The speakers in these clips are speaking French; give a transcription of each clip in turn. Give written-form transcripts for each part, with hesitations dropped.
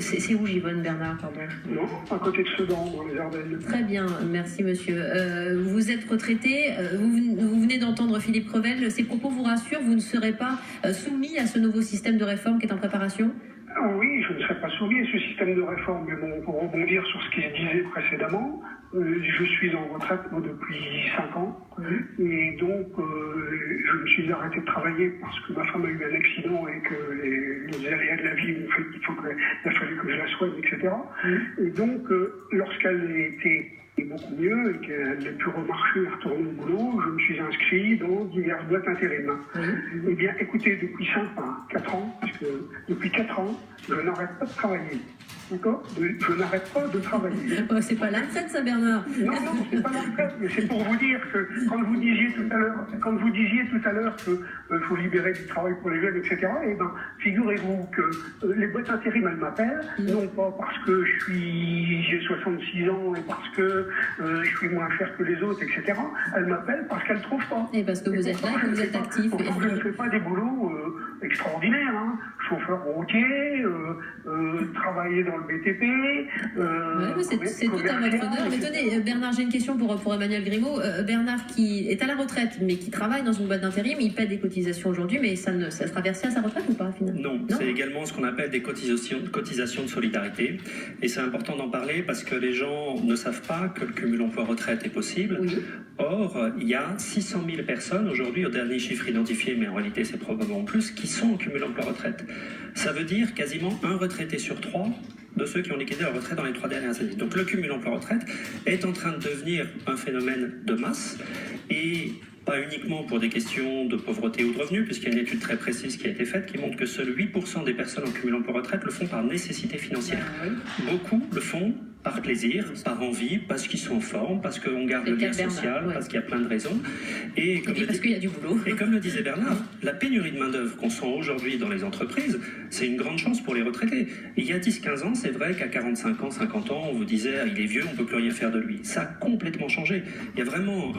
C'est où Givonne, Bernard, pardon? Non, à côté de Sedan, dans les Ardennes. Très bien, merci monsieur. Vous êtes retraité, vous venez d'entendre Philippe Crevel. Ses propos vous rassurent, vous ne serez pas soumis à ce nouveau système de réforme qui est en préparation? Oui, je ne serais pas soumis à ce système de réforme, mais bon, pour rebondir sur ce qui se disait précédemment, je suis en retraite moi, depuis 5 ans, et donc je me suis arrêté de travailler parce que ma femme a eu un accident et que les aléas de la vie ont fait qu'il a fallu que je la soigne, etc. Et donc, lorsqu'elle était beaucoup mieux et qu'elle n'a pu remarcher et retourner au boulot, je me suis inscrit dans diverses boîtes intérim. Eh bien, écoutez, depuis 4 ans, parce que depuis 4 ans, je n'arrête pas de travailler. D'accord? Je n'arrête pas de travailler. C'est pas la retraite, ça, Bernard? Non, c'est pas la retraite, mais c'est pour vous dire que quand vous disiez tout à l'heure qu'il faut libérer du travail pour les jeunes, etc., eh ben, figurez-vous que les boîtes intérim, elles m'appellent, non pas parce que j'ai 66 ans et parce que je suis moins cher que les autres, etc., elles m'appellent parce qu'elles ne trouvent pas. Et parce que vous êtes là, que vous êtes actif. Pourtant, je ne fais pas des boulots extraordinaires, hein. Chauffeur routier, travailler dans le BTP. C'est tout à votre honneur. Mais tenez, Bernard, j'ai une question pour Emmanuel Grimaud. Bernard, qui est à la retraite, mais qui travaille dans une boîte d'intérim, il paie des cotisations aujourd'hui, mais ça sera versé à sa retraite ou pas, finalement? Non, c'est également ce qu'on appelle des cotisations de solidarité. Et c'est important d'en parler parce que les gens ne savent pas que le cumul emploi-retraite est possible. Oui. Or, il y a 600 000 personnes aujourd'hui, au dernier chiffre identifié, mais en réalité c'est probablement plus, qui sont en cumul emploi-retraite. Ça veut dire quasiment un retraité sur 3 de ceux qui ont liquidé leur retraite dans les 3 dernières années. Donc le cumul emploi-retraite est en train de devenir un phénomène de masse, et pas uniquement pour des questions de pauvreté ou de revenus, puisqu'il y a une étude très précise qui a été faite qui montre que seuls 8% des personnes en cumul emploi-retraite le font par nécessité financière. Beaucoup le font par plaisir, par envie, parce qu'ils sont en forme, parce qu'on garde le lien social, parce qu'il y a plein de raisons. Et parce qu'il y a du boulot. Et comme le disait Bernard, la pénurie de main-d'œuvre qu'on sent aujourd'hui dans les entreprises, c'est une grande chance pour les retraités. Et il y a 10-15 ans, c'est vrai qu'à 45 ans, 50 ans, on vous disait il est vieux, on ne peut plus rien faire de lui. Ça a complètement changé. Il y a vraiment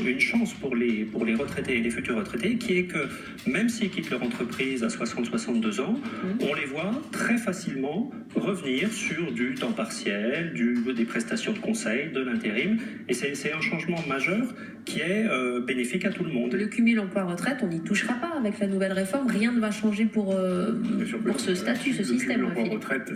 une chance pour les retraités et les futurs retraités, qui est que même s'ils quittent leur entreprise à 60-62 ans, on les voit très facilement revenir sur du temps partiel, des prestations de conseil, de l'intérim, et c'est un changement majeur qui est bénéfique à tout le monde. Le cumul emploi-retraite, on n'y touchera pas avec la nouvelle réforme, rien ne va changer pour ce statut, ce système. Le cumul emploi-retraite,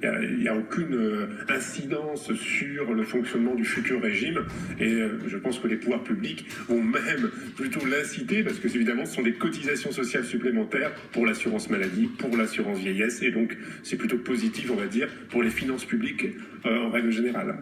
il n'y a aucune incidence sur le fonctionnement du futur régime, et je pense que les pouvoirs publics vont même plutôt l'inciter, parce que évidemment ce sont des cotisations sociales supplémentaires pour l'assurance maladie, pour l'assurance vieillesse, et donc c'est plutôt positif, on va dire, pour les finances publiques en règle générale.